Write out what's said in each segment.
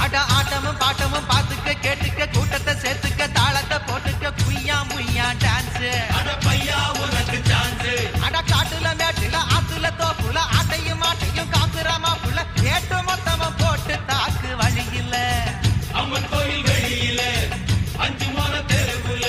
அட ஆட்டமும் பாட்டமும் பாத்துக்க கேட்டுக்க கூட்டத்தை சேர்த்துக்க தாளத்தை போட்டுக்க குய்யா முய்யா டான்ஸ் அட பையா உனக்கு சான்ஸ் அட காட்டுல மேட்டுல ஆத்துல தோப்புல ஆட்டையும் மாட்டையும் காக்குறாமா புள்ள கேட்டு மொத்தமும் போட்டு தாக்கு வழி இல்ல அம்மன் கோயில் வெளியில அஞ்சு மோன தெருவுல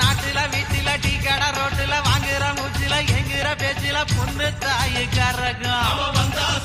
நாட்டுல வீட்டுல டீ கடை ரோட்டுல வாங்குற மூச்சுல எங்குற பேச்சுல பொண்ணு தாயு கரகம்